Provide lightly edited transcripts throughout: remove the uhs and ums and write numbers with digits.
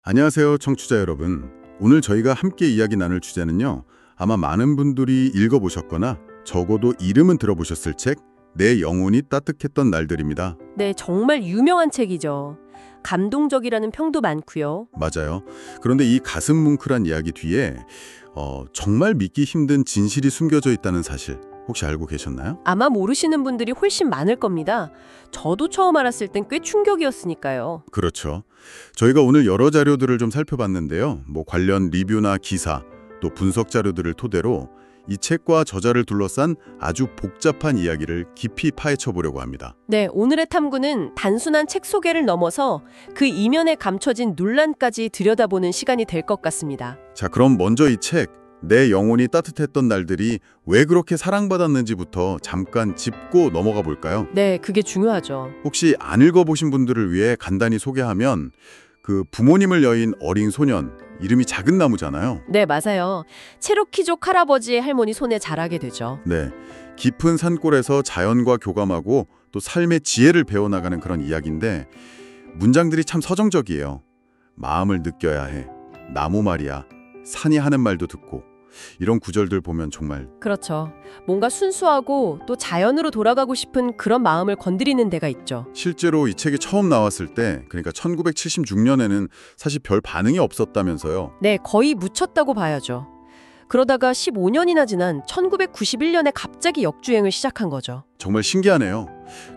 안녕하세요, 청취자 여러분. 오늘 저희가 함께 이야기 나눌 주제는요. 아마 많은 분들이 읽어보셨거나 적어도 이름은 들어보셨을 책, 내 영혼이 따뜻했던 날들입니다. 네, 정말 유명한 책이죠. 감동적이라는 평도 많고요. 맞아요. 그런데 이 가슴 뭉클한 이야기 뒤에 정말 믿기 힘든 진실이 숨겨져 있다는 사실 혹시 알고 계셨나요? 아마 모르시는 분들이 훨씬 많을 겁니다. 저도 처음 알았을 땐 꽤 충격이었으니까요. 그렇죠. 저희가 오늘 여러 자료들을 좀 살펴봤는데요. 관련 리뷰나 기사, 또 분석 자료들을 토대로 이 책과 저자를 둘러싼 아주 복잡한 이야기를 깊이 파헤쳐 보려고 합니다. 네, 오늘의 탐구는 단순한 책 소개를 넘어서 그 이면에 감춰진 논란까지 들여다보는 시간이 될 것 같습니다. 자, 그럼 먼저 이 책, 내 영혼이 따뜻했던 날들이 왜 그렇게 사랑받았는지부터 잠깐 짚고 넘어가 볼까요? 네, 그게 중요하죠. 혹시 안 읽어보신 분들을 위해 간단히 소개하면 그 부모님을 여인 어린 소년, 이름이 작은 나무잖아요. 네, 맞아요. 체로키족 할아버지의 할머니 손에 자라게 되죠. 네, 깊은 산골에서 자연과 교감하고 또 삶의 지혜를 배워나가는 그런 이야기인데 문장들이 참 서정적이에요. 마음을 느껴야 해. 나무 말이야. 산이 하는 말도 듣고. 이런 구절들 보면 정말 그렇죠. 뭔가 순수하고 또 자연으로 돌아가고 싶은 그런 마음을 건드리는 데가 있죠. 실제로 이 책이 처음 나왔을 때 그러니까 1976년에는 사실 별 반응이 없었다면서요. 네, 거의 묻혔다고 봐야죠. 그러다가 15년이나 지난 1991년에 갑자기 역주행을 시작한 거죠. 정말 신기하네요.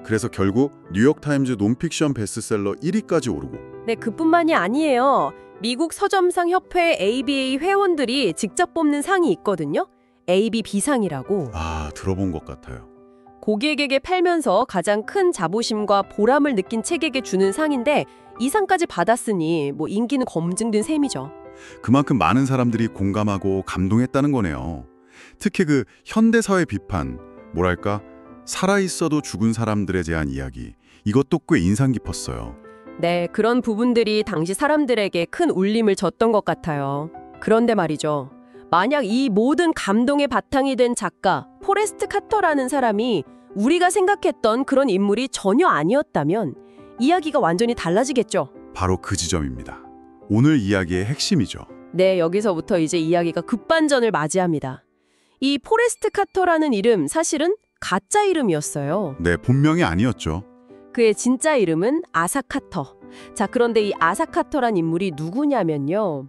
그래서 결국 뉴욕타임즈 논픽션 베스트셀러 1위까지 오르고. 네, 그뿐만이 아니에요. 미국 서점상 협회 ABA 회원들이 직접 뽑는 상이 있거든요. ABB상이라고. 아, 들어본 것 같아요. 고객에게 팔면서 가장 큰 자부심과 보람을 느낀 책에게 주는 상인데 이 상까지 받았으니 인기는 검증된 셈이죠. 그만큼 많은 사람들이 공감하고 감동했다는 거네요. 특히 그 현대사회 비판, 뭐랄까 살아있어도 죽은 사람들에 대한 이야기, 이것도 꽤 인상 깊었어요. 네, 그런 부분들이 당시 사람들에게 큰 울림을 줬던 것 같아요. 그런데 말이죠. 만약 이 모든 감동의 바탕이 된 작가 포레스트 카터라는 사람이 우리가 생각했던 그런 인물이 전혀 아니었다면 이야기가 완전히 달라지겠죠. 바로 그 지점입니다. 오늘 이야기의 핵심이죠. 네, 여기서부터 이제 이야기가 급반전을 맞이합니다. 이 포레스트 카터라는 이름 사실은 가짜 이름이었어요. 네, 본명이 아니었죠. 그의 진짜 이름은 아사 카터. 자, 그런데 이 아사 카터란 인물이 누구냐면요.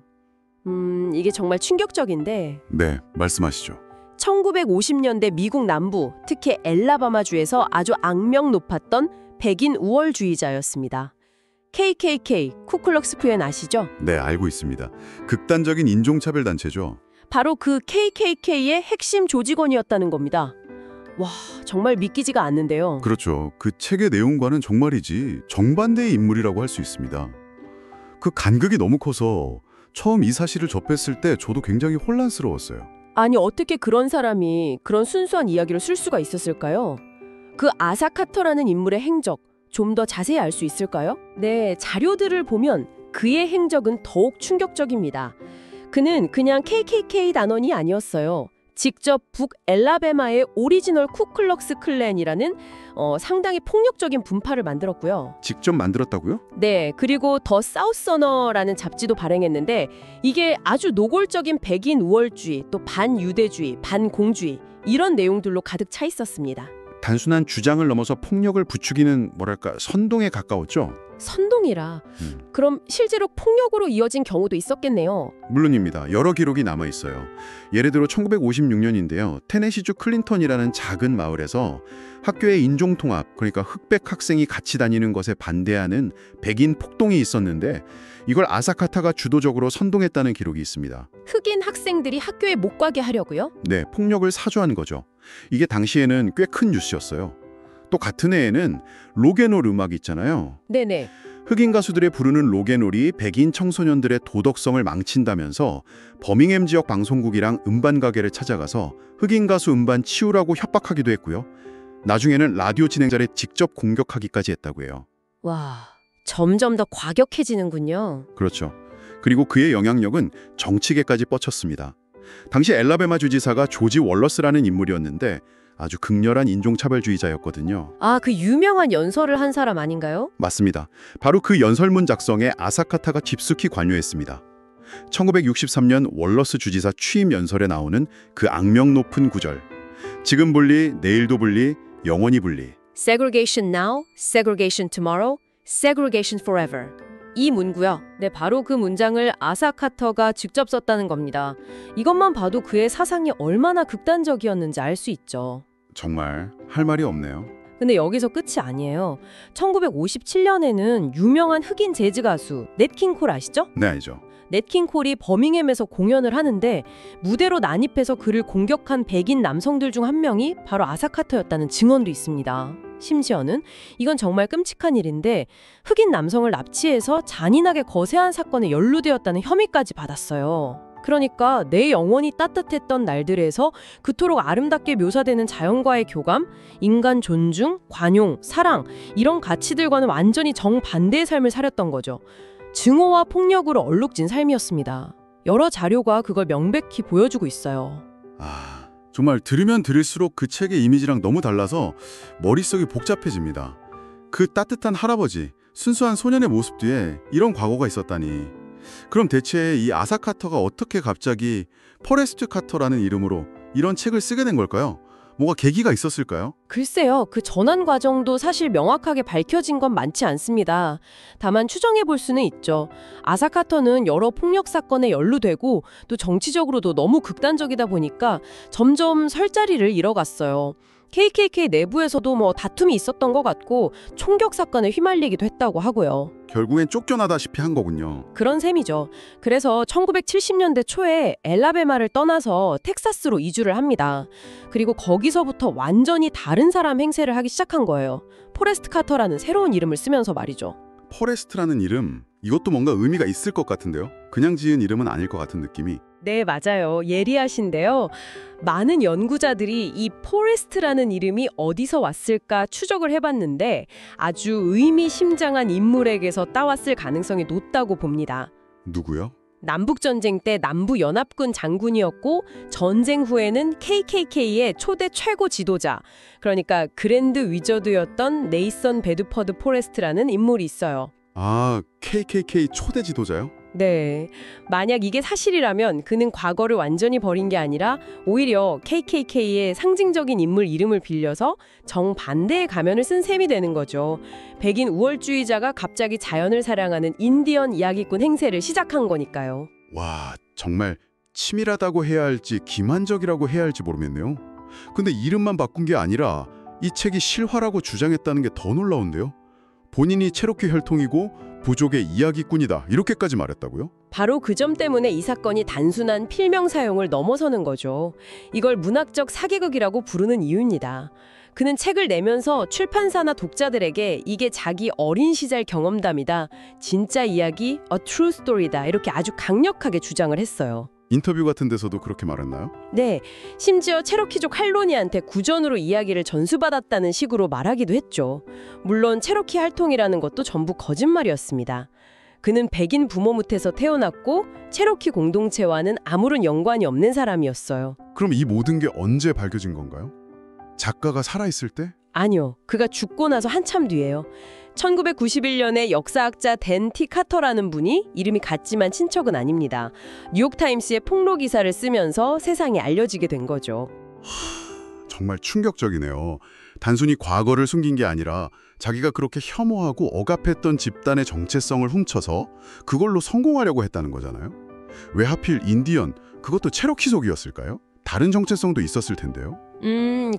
이게 정말 충격적인데 네, 말씀하시죠. 1950년대 미국 남부, 특히 엘라바마주에서 아주 악명 높았던 백인 우월주의자였습니다. KKK, 쿠클럭스크랜 아시죠? 네, 알고 있습니다. 극단적인 인종차별 단체죠. 바로 그 KKK의 핵심 조직원이었다는 겁니다. 와, 정말 믿기지가 않는데요. 그렇죠. 그 책의 내용과는 정말이지 정반대의 인물이라고 할 수 있습니다. 그 간극이 너무 커서 처음 이 사실을 접했을 때 저도 굉장히 혼란스러웠어요. 아니, 어떻게 그런 사람이 그런 순수한 이야기를 쓸 수가 있었을까요? 그 아사 카터라는 인물의 행적, 좀 더 자세히 알 수 있을까요? 네, 자료들을 보면 그의 행적은 더욱 충격적입니다. 그는 그냥 KKK 단원이 아니었어요. 직접 북엘라베마의 오리지널 쿠클럭스 클랜이라는 상당히 폭력적인 분파를 만들었고요. 직접 만들었다고요? 네, 그리고 더 사우서너라는 잡지도 발행했는데 이게 아주 노골적인 백인 우월주의, 또 반유대주의, 반공주의 이런 내용들로 가득 차 있었습니다. 단순한 주장을 넘어서 폭력을 부추기는 선동에 가까웠죠. 선동이라. 그럼 실제로 폭력으로 이어진 경우도 있었겠네요. 물론입니다. 여러 기록이 남아 있어요. 예를 들어 1956년인데요. 테네시주 클린턴이라는 작은 마을에서 학교의 인종통합, 그러니까 흑백 학생이 같이 다니는 것에 반대하는 백인 폭동이 있었는데 이걸 아사카타가 주도적으로 선동했다는 기록이 있습니다. 흑인 학생들이 학교에 못 가게 하려고요? 네, 폭력을 사주한 거죠. 이게 당시에는 꽤 큰 뉴스였어요. 또 같은 해에는 로게놀 음악 있잖아요. 네네. 흑인 가수들의 부르는 로게놀이 백인 청소년들의 도덕성을 망친다면서 버밍엄 지역 방송국이랑 음반 가게를 찾아가서 흑인 가수 음반 치우라고 협박하기도 했고요. 나중에는 라디오 진행자를 직접 공격하기까지 했다고 해요. 와, 점점 더 과격해지는군요. 그렇죠. 그리고 그의 영향력은 정치계까지 뻗쳤습니다. 당시 엘라베마 주지사가 조지 월러스라는 인물이었는데 아주 극렬한 인종차별주의자였거든요. 아, 그 유명한 연설을 한 사람 아닌가요? 맞습니다. 바로 그 연설문 작성에 아사카타가 깊숙이 관여했습니다. 1963년 월러스 주지사 취임 연설에 나오는 그 악명 높은 구절. 지금 분리, 내일도 분리, 영원히 분리. Segregation now, segregation tomorrow, segregation forever. 이 문구요. 네, 바로 그 문장을 아사카터가 직접 썼다는 겁니다. 이것만 봐도 그의 사상이 얼마나 극단적이었는지 알 수 있죠. 정말 할 말이 없네요. 근데 여기서 끝이 아니에요. 1957년에는 유명한 흑인 재즈 가수 넷 킹 콜 아시죠? 네, 알죠. 넷 킹 콜이 버밍햄에서 공연을 하는데 무대로 난입해서 그를 공격한 백인 남성들 중 한 명이 바로 아사카터였다는 증언도 있습니다. 심지어는 이건 정말 끔찍한 일인데 흑인 남성을 납치해서 잔인하게 거세한 사건에 연루되었다는 혐의까지 받았어요. 그러니까 내 영혼이 따뜻했던 날들에서 그토록 아름답게 묘사되는 자연과의 교감, 인간 존중, 관용, 사랑 이런 가치들과는 완전히 정반대의 삶을 살았던 거죠. 증오와 폭력으로 얼룩진 삶이었습니다. 여러 자료가 그걸 명백히 보여주고 있어요. 정말 들으면 들을수록 그 책의 이미지랑 너무 달라서 머릿속이 복잡해집니다. 그 따뜻한 할아버지, 순수한 소년의 모습 뒤에 이런 과거가 있었다니. 그럼 대체 이 아사카터가 어떻게 갑자기 포레스트 카터라는 이름으로 이런 책을 쓰게 된 걸까요? 뭐가 계기가 있었을까요? 글쎄요, 그 전환 과정도 사실 명확하게 밝혀진 건 많지 않습니다. 다만 추정해 볼 수는 있죠. 아사카터는 여러 폭력 사건에 연루되고 또 정치적으로도 너무 극단적이다 보니까 점점 설 자리를 잃어갔어요. KKK 내부에서도 다툼이 있었던 것 같고 총격 사건에 휘말리기도 했다고 하고요. 결국엔 쫓겨나다시피 한 거군요. 그런 셈이죠. 그래서 1970년대 초에 엘라베마를 떠나서 텍사스로 이주를 합니다. 그리고 거기서부터 완전히 다른 사람 행세를 하기 시작한 거예요. 포레스트 카터라는 새로운 이름을 쓰면서 말이죠. 포레스트라는 이름, 이것도 뭔가 의미가 있을 것 같은데요? 그냥 지은 이름은 아닐 것 같은 느낌이. 네, 맞아요. 예리하신데요. 많은 연구자들이 이 포레스트라는 이름이 어디서 왔을까 추적을 해봤는데 아주 의미심장한 인물에게서 따왔을 가능성이 높다고 봅니다. 누구요? 남북전쟁 때 남부연합군 장군이었고 전쟁 후에는 KKK의 초대 최고 지도자, 그러니까 그랜드 위저드였던 네이선 베드퍼드 포레스트라는 인물이 있어요. 아, KKK 초대 지도자요? 네. 만약 이게 사실이라면 그는 과거를 완전히 버린 게 아니라 오히려 KKK의 상징적인 인물 이름을 빌려서 정반대의 가면을 쓴 셈이 되는 거죠. 백인 우월주의자가 갑자기 자연을 사랑하는 인디언 이야기꾼 행세를 시작한 거니까요. 와, 정말 치밀하다고 해야 할지 기만적이라고 해야 할지 모르겠네요. 근데 이름만 바꾼 게 아니라 이 책이 실화라고 주장했다는 게 더 놀라운데요. 본인이 체로키 혈통이고 부족의 이야기꾼이다 이렇게까지 말했다고요? 바로 그 점 때문에 이 사건이 단순한 필명 사용을 넘어서는 거죠. 이걸 문학적 사기극이라고 부르는 이유입니다. 그는 책을 내면서 출판사나 독자들에게 이게 자기 어린 시절 경험담이다, 진짜 이야기, a true story다 이렇게 아주 강력하게 주장을 했어요. 인터뷰 같은 데서도 그렇게 말했나요? 네, 심지어 체로키족 할로니한테 구전으로 이야기를 전수받았다는 식으로 말하기도 했죠. 물론 체로키 혈통이라는 것도 전부 거짓말이었습니다. 그는 백인 부모 밑에서 태어났고 체로키 공동체와는 아무런 연관이 없는 사람이었어요. 그럼 이 모든 게 언제 밝혀진 건가요? 작가가 살아있을 때? 아니요, 그가 죽고 나서 한참 뒤에요. 1991년에 역사학자 댄 티 카터라는 분이, 이름이 같지만 친척은 아닙니다, 뉴욕타임스의 폭로 기사를 쓰면서 세상에 알려지게 된 거죠. 정말 충격적이네요. 단순히 과거를 숨긴 게 아니라 자기가 그렇게 혐오하고 억압했던 집단의 정체성을 훔쳐서 그걸로 성공하려고 했다는 거잖아요. 왜 하필 인디언, 그것도 체로키족이었을까요? 다른 정체성도 있었을 텐데요.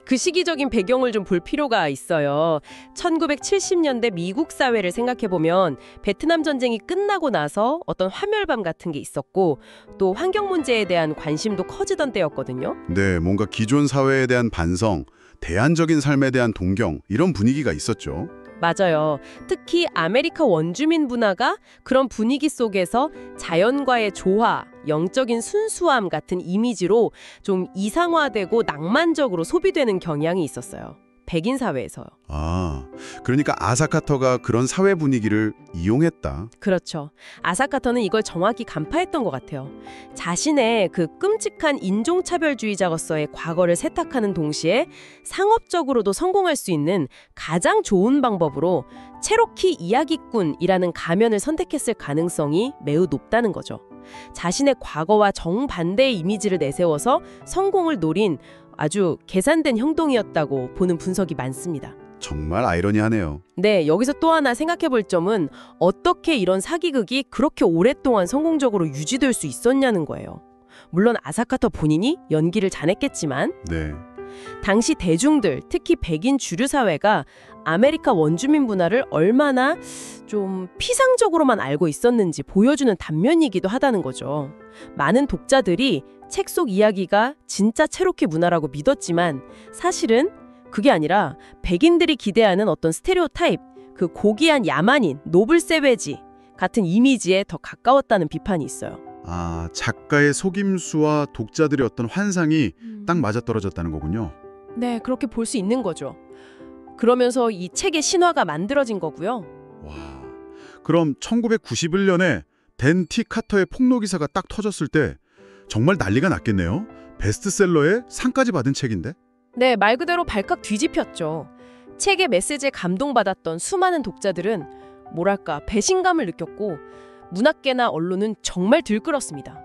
그 시기적인 배경을 좀 볼 필요가 있어요. 1970년대 미국 사회를 생각해보면 베트남 전쟁이 끝나고 나서 어떤 화멸밤 같은 게 있었고 또 환경 문제에 대한 관심도 커지던 때였거든요. 네, 뭔가 기존 사회에 대한 반성, 대안적인 삶에 대한 동경, 이런 분위기가 있었죠. 맞아요. 특히 아메리카 원주민 문화가 그런 분위기 속에서 자연과의 조화, 영적인 순수함 같은 이미지로 좀 이상화되고 낭만적으로 소비되는 경향이 있었어요. 백인 사회에서요. 아, 그러니까 아사카터가 그런 사회 분위기를 이용했다. 그렇죠. 아사카터는 이걸 정확히 간파했던 것 같아요. 자신의 그 끔찍한 인종차별주의자로서의 과거를 세탁하는 동시에 상업적으로도 성공할 수 있는 가장 좋은 방법으로 체로키 이야기꾼이라는 가면을 선택했을 가능성이 매우 높다는 거죠. 자신의 과거와 정반대의 이미지를 내세워서 성공을 노린 아주 계산된 행동이었다고 보는 분석이 많습니다. 정말 아이러니하네요. 네, 여기서 또 하나 생각해 볼 점은 어떻게 이런 사기극이 그렇게 오랫동안 성공적으로 유지될 수 있었냐는 거예요. 물론 아사카터 본인이 연기를 잘했겠지만 네. 당시 대중들, 특히 백인 주류 사회가 아메리카 원주민 문화를 얼마나 좀 피상적으로만 알고 있었는지 보여주는 단면이기도 하다는 거죠. 많은 독자들이 책 속 이야기가 진짜 체로키 문화라고 믿었지만 사실은 그게 아니라 백인들이 기대하는 어떤 스테레오타입, 그 고귀한 야만인, 노블 세베지 같은 이미지에 더 가까웠다는 비판이 있어요. 아, 작가의 속임수와 독자들의 어떤 환상이 딱 맞아떨어졌다는 거군요. 네, 그렇게 볼 수 있는 거죠. 그러면서 이 책의 신화가 만들어진 거고요. 와, 그럼 1991년에 댄 티 카터의 폭로 기사가 딱 터졌을 때 정말 난리가 났겠네요. 베스트셀러에 상까지 받은 책인데? 네, 말 그대로 발칵 뒤집혔죠. 책의 메시지에 감동받았던 수많은 독자들은 뭐랄까 배신감을 느꼈고 문학계나 언론은 정말 들끓었습니다.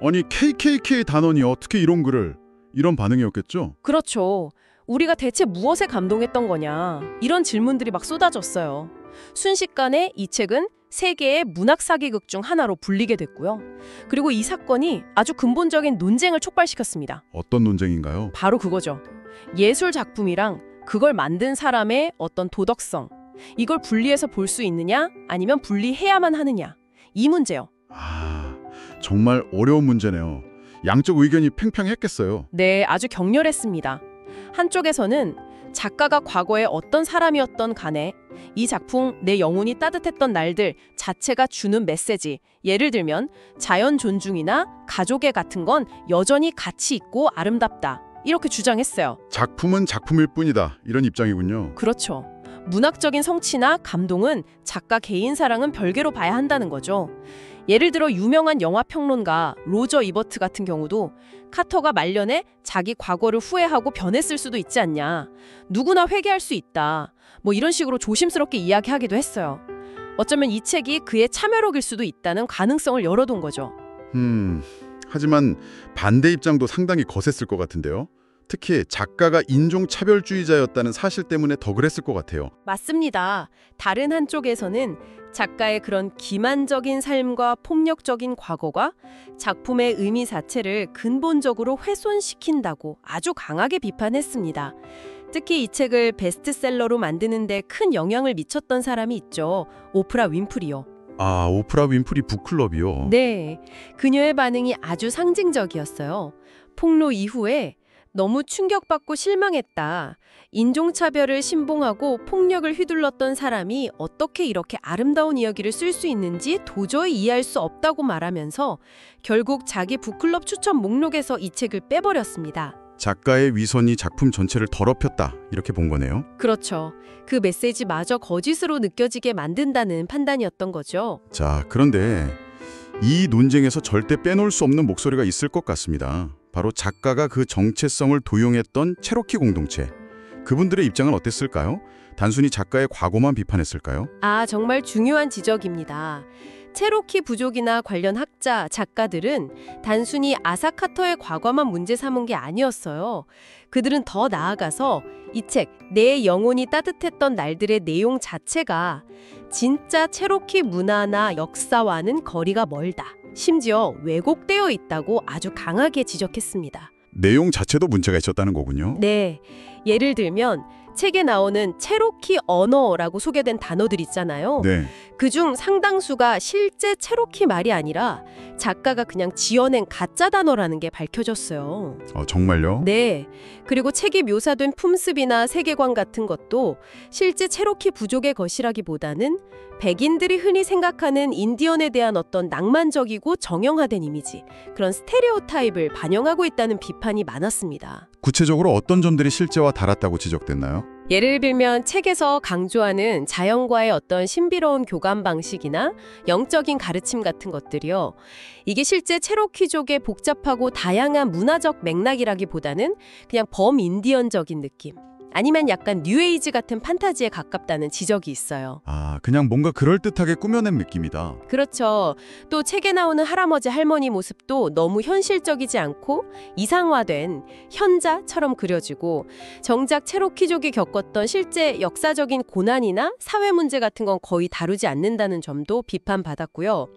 아니, KKK 단원이 어떻게 이런 글을, 이런 반응이었겠죠? 그렇죠. 우리가 대체 무엇에 감동했던 거냐 이런 질문들이 막 쏟아졌어요. 순식간에 이 책은 세계의 문학 사기극 중 하나로 불리게 됐고요. 그리고 이 사건이 아주 근본적인 논쟁을 촉발시켰습니다. 어떤 논쟁인가요? 바로 그거죠. 예술 작품이랑 그걸 만든 사람의 어떤 도덕성, 이걸 분리해서 볼 수 있느냐 아니면 분리해야만 하느냐, 이 문제요. 아, 정말 어려운 문제네요. 양쪽 의견이 팽팽했겠어요. 네, 아주 격렬했습니다. 한쪽에서는 작가가 과거에 어떤 사람이었던 간에 이 작품 내 영혼이 따뜻했던 날들 자체가 주는 메시지, 예를 들면 자연 존중이나 가족애 같은 건 여전히 가치 있고 아름답다, 이렇게 주장했어요. 작품은 작품일 뿐이다. 이런 입장이군요. 그렇죠. 문학적인 성취나 감동은 작가 개인 사랑은 별개로 봐야 한다는 거죠. 예를 들어 유명한 영화 평론가 로저 이버트 같은 경우도 카터가 말년에 자기 과거를 후회하고 변했을 수도 있지 않냐. 누구나 회개할 수 있다. 뭐 이런 식으로 조심스럽게 이야기하기도 했어요. 어쩌면 이 책이 그의 참여록일 수도 있다는 가능성을 열어둔 거죠. 하지만 반대 입장도 상당히 거셌을 것 같은데요. 특히 작가가 인종차별주의자였다는 사실 때문에 더 그랬을 것 같아요. 맞습니다. 다른 한쪽에서는 작가의 그런 기만적인 삶과 폭력적인 과거가 작품의 의미 자체를 근본적으로 훼손시킨다고 아주 강하게 비판했습니다. 특히 이 책을 베스트셀러로 만드는 데 큰 영향을 미쳤던 사람이 있죠. 오프라 윈프리요. 아, 오프라 윈프리 북클럽이요? 네, 그녀의 반응이 아주 상징적이었어요. 폭로 이후에 너무 충격받고 실망했다. 인종차별을 신봉하고 폭력을 휘둘렀던 사람이 어떻게 이렇게 아름다운 이야기를 쓸 수 있는지 도저히 이해할 수 없다고 말하면서 결국 자기 북클럽 추천 목록에서 이 책을 빼버렸습니다. 작가의 위선이 작품 전체를 더럽혔다. 이렇게 본 거네요. 그렇죠. 그 메시지마저 거짓으로 느껴지게 만든다는 판단이었던 거죠. 자, 그런데 이 논쟁에서 절대 빼놓을 수 없는 목소리가 있을 것 같습니다. 바로 작가가 그 정체성을 도용했던 체로키 공동체. 그분들의 입장은 어땠을까요? 단순히 작가의 과거만 비판했을까요? 아, 정말 중요한 지적입니다. 체로키 부족이나 관련 학자, 작가들은 단순히 아사카터의 과거만 문제 삼은 게 아니었어요. 그들은 더 나아가서 이 책, 내 영혼이 따뜻했던 날들의 내용 자체가 진짜 체로키 문화나 역사와는 거리가 멀다. 심지어 왜곡되어 있다고 아주 강하게 지적했습니다. 내용 자체도 문제가 있었다는 거군요. 네, 예를 들면 책에 나오는 체로키 언어라고 소개된 단어들 있잖아요. 네. 그중 상당수가 실제 체로키 말이 아니라 작가가 그냥 지어낸 가짜 단어라는 게 밝혀졌어요. 정말요? 네. 그리고 책에 묘사된 품습이나 세계관 같은 것도 실제 체로키 부족의 것이라기보다는 백인들이 흔히 생각하는 인디언에 대한 어떤 낭만적이고 정형화된 이미지, 그런 스테레오타입을 반영하고 있다는 비판이 많았습니다. 구체적으로 어떤 점들이 실제와 달랐다고 지적됐나요? 예를 들면 책에서 강조하는 자연과의 어떤 신비로운 교감 방식이나 영적인 가르침 같은 것들이요. 이게 실제 체로키족의 복잡하고 다양한 문화적 맥락이라기보다는 그냥 범인디언적인 느낌. 아니면 약간 뉴에이지 같은 판타지에 가깝다는 지적이 있어요. 그냥 뭔가 그럴듯하게 꾸며낸 느낌이다. 그렇죠. 또 책에 나오는 할아버지 할머니 모습도 너무 현실적이지 않고 이상화된 현자처럼 그려지고 정작 체로키족이 겪었던 실제 역사적인 고난이나 사회 문제 같은 건 거의 다루지 않는다는 점도 비판받았고요.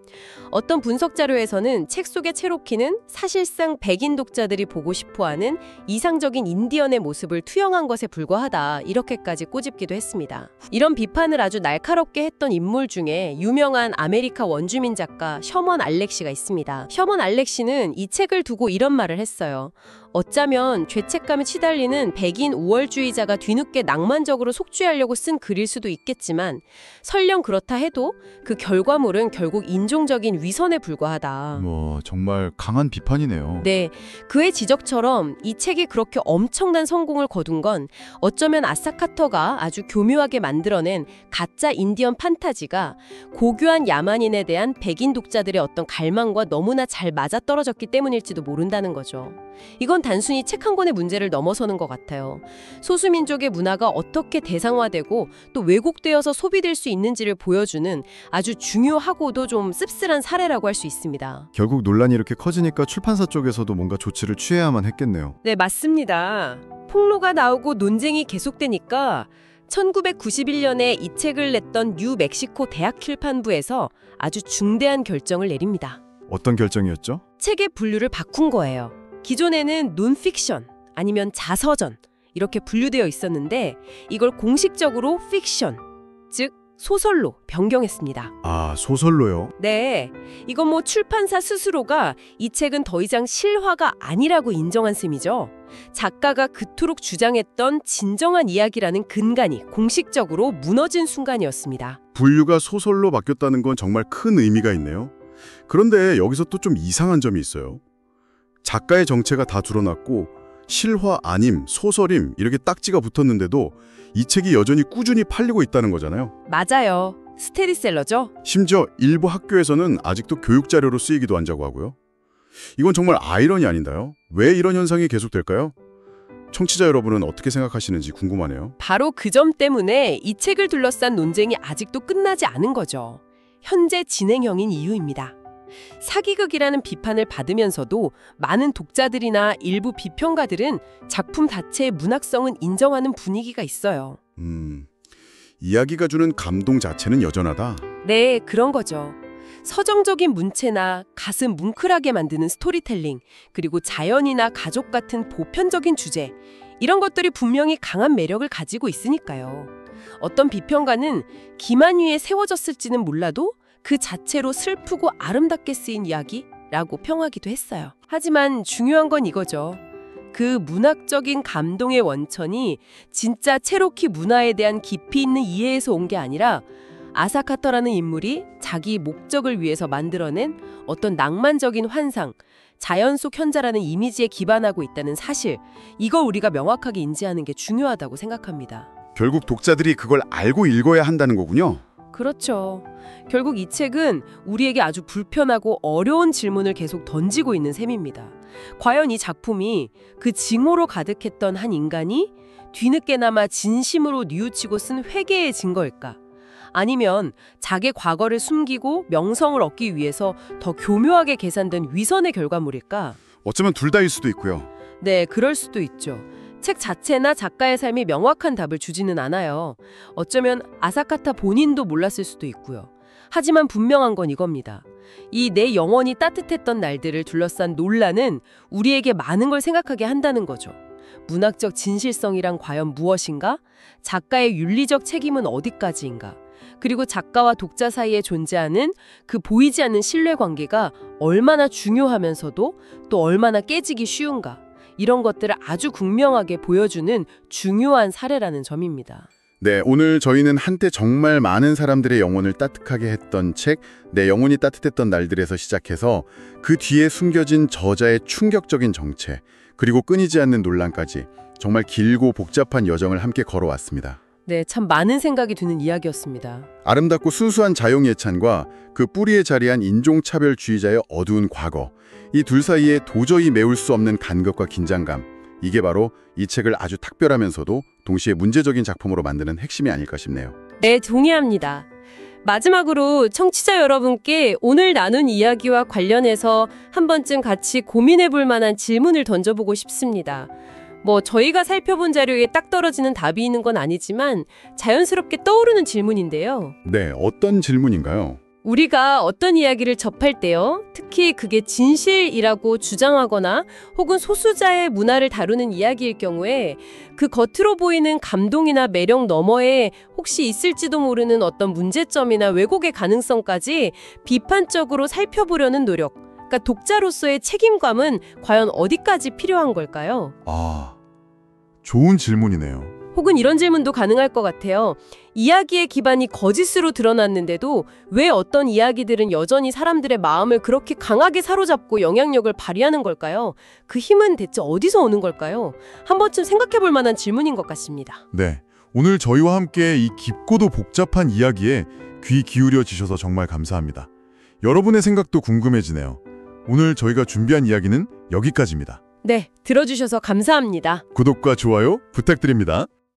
어떤 분석 자료에서는 책 속의 체로키는 사실상 백인 독자들이 보고 싶어하는 이상적인 인디언의 모습을 투영한 것에 불과하다 이렇게까지 꼬집기도 했습니다. 이런 비판을 아주 날카롭게 했던 인물 중에 유명한 아메리카 원주민 작가 셔먼 알렉시가 있습니다. 셔먼 알렉시는 이 책을 두고 이런 말을 했어요. 어쩌면 죄책감에 치달리는 백인 우월주의자가 뒤늦게 낭만적으로 속죄하려고 쓴 글일 수도 있겠지만 설령 그렇다 해도 그 결과물은 결국 인종적인 위선에 불과하다. 정말 강한 비판이네요. 네, 그의 지적처럼 이 책이 그렇게 엄청난 성공을 거둔 건 어쩌면 아사카터가 아주 교묘하게 만들어낸 가짜 인디언 판타지가 고귀한 야만인에 대한 백인 독자들의 어떤 갈망과 너무나 잘 맞아떨어졌기 때문일지도 모른다는 거죠. 이건 단순히 책 한 권의 문제를 넘어서는 것 같아요. 소수민족의 문화가 어떻게 대상화되고 또 왜곡되어서 소비될 수 있는지를 보여주는 아주 중요하고도 좀 씁쓸한 사례라고 할 수 있습니다. 결국 논란이 이렇게 커지니까 출판사 쪽에서도 뭔가 조치를 취해야만 했겠네요. 네, 맞습니다. 폭로가 나오고 논쟁이 계속되니까 1991년에 이 책을 냈던 뉴멕시코 대학 출판부에서 아주 중대한 결정을 내립니다. 어떤 결정이었죠? 책의 분류를 바꾼 거예요. 기존에는 논픽션 아니면 자서전 이렇게 분류되어 있었는데 이걸 공식적으로 픽션, 즉 소설로 변경했습니다. 소설로요? 네, 이건 출판사 스스로가 이 책은 더 이상 실화가 아니라고 인정한 셈이죠. 작가가 그토록 주장했던 진정한 이야기라는 근간이 공식적으로 무너진 순간이었습니다. 분류가 소설로 바뀌었다는 건 정말 큰 의미가 있네요. 그런데 여기서 또 좀 이상한 점이 있어요. 작가의 정체가 다 드러났고 실화 아님, 소설임 이렇게 딱지가 붙었는데도 이 책이 여전히 꾸준히 팔리고 있다는 거잖아요. 맞아요. 스테디셀러죠? 심지어 일부 학교에서는 아직도 교육자료로 쓰이기도 한다고 하고요. 이건 정말 아이러니 아닌가요? 왜 이런 현상이 계속될까요? 청취자 여러분은 어떻게 생각하시는지 궁금하네요. 바로 그 점 때문에 이 책을 둘러싼 논쟁이 아직도 끝나지 않은 거죠. 현재 진행형인 이유입니다. 사기극이라는 비판을 받으면서도 많은 독자들이나 일부 비평가들은 작품 자체의 문학성은 인정하는 분위기가 있어요. 이야기가 주는 감동 자체는 여전하다. 네, 그런 거죠. 서정적인 문체나 가슴 뭉클하게 만드는 스토리텔링, 그리고 자연이나 가족 같은 보편적인 주제, 이런 것들이 분명히 강한 매력을 가지고 있으니까요. 어떤 비평가는 기만 위에 세워졌을지는 몰라도 그 자체로 슬프고 아름답게 쓰인 이야기라고 평하기도 했어요. 하지만 중요한 건 이거죠. 그 문학적인 감동의 원천이 진짜 체로키 문화에 대한 깊이 있는 이해에서 온 게 아니라 아사카터라는 인물이 자기 목적을 위해서 만들어낸 어떤 낭만적인 환상, 자연 속 현자라는 이미지에 기반하고 있다는 사실, 이걸 우리가 명확하게 인지하는 게 중요하다고 생각합니다. 결국 독자들이 그걸 알고 읽어야 한다는 거군요. 그렇죠. 결국 이 책은 우리에게 아주 불편하고 어려운 질문을 계속 던지고 있는 셈입니다. 과연 이 작품이 그 징후로 가득했던 한 인간이 뒤늦게나마 진심으로 뉘우치고 쓴 회개의 증거일까? 아니면 자기 과거를 숨기고 명성을 얻기 위해서 더 교묘하게 계산된 위선의 결과물일까? 어쩌면 둘 다일 수도 있고요. 네, 그럴 수도 있죠. 책 자체나 작가의 삶이 명확한 답을 주지는 않아요. 어쩌면 아사카타 본인도 몰랐을 수도 있고요. 하지만 분명한 건 이겁니다. 이 내 영혼이 따뜻했던 날들을 둘러싼 논란은 우리에게 많은 걸 생각하게 한다는 거죠. 문학적 진실성이란 과연 무엇인가? 작가의 윤리적 책임은 어디까지인가? 그리고 작가와 독자 사이에 존재하는 그 보이지 않는 신뢰 관계가 얼마나 중요하면서도 또 얼마나 깨지기 쉬운가. 이런 것들을 아주 극명하게 보여주는 중요한 사례라는 점입니다. 네, 오늘 저희는 한때 정말 많은 사람들의 영혼을 따뜻하게 했던 책, 내 영혼이 따뜻했던 날들에서 시작해서 그 뒤에 숨겨진 저자의 충격적인 정체, 그리고 끊이지 않는 논란까지 정말 길고 복잡한 여정을 함께 걸어왔습니다. 네, 참 많은 생각이 드는 이야기였습니다. 아름답고 순수한 자용예찬과 그 뿌리에 자리한 인종차별주의자의 어두운 과거, 이 둘 사이에 도저히 메울 수 없는 간극과 긴장감, 이게 바로 이 책을 아주 특별하면서도 동시에 문제적인 작품으로 만드는 핵심이 아닐까 싶네요. 네, 동의합니다. 마지막으로 청취자 여러분께 오늘 나눈 이야기와 관련해서 한 번쯤 같이 고민해 볼 만한 질문을 던져보고 싶습니다. 저희가 살펴본 자료에 딱 떨어지는 답이 있는 건 아니지만 자연스럽게 떠오르는 질문인데요. 네, 어떤 질문인가요? 우리가 어떤 이야기를 접할 때요, 특히 그게 진실이라고 주장하거나 혹은 소수자의 문화를 다루는 이야기일 경우에 그 겉으로 보이는 감동이나 매력 너머에 혹시 있을지도 모르는 어떤 문제점이나 왜곡의 가능성까지 비판적으로 살펴보려는 노력, 그러니까 독자로서의 책임감은 과연 어디까지 필요한 걸까요? 아, 좋은 질문이네요. 혹은 이런 질문도 가능할 것 같아요. 이야기의 기반이 거짓으로 드러났는데도 왜 어떤 이야기들은 여전히 사람들의 마음을 그렇게 강하게 사로잡고 영향력을 발휘하는 걸까요? 그 힘은 대체 어디서 오는 걸까요? 한 번쯤 생각해 볼 만한 질문인 것 같습니다. 네, 오늘 저희와 함께 이 깊고도 복잡한 이야기에 귀 기울여 주셔서 정말 감사합니다. 여러분의 생각도 궁금해지네요. 오늘 저희가 준비한 이야기는 여기까지입니다. 네, 들어주셔서 감사합니다. 구독과 좋아요 부탁드립니다.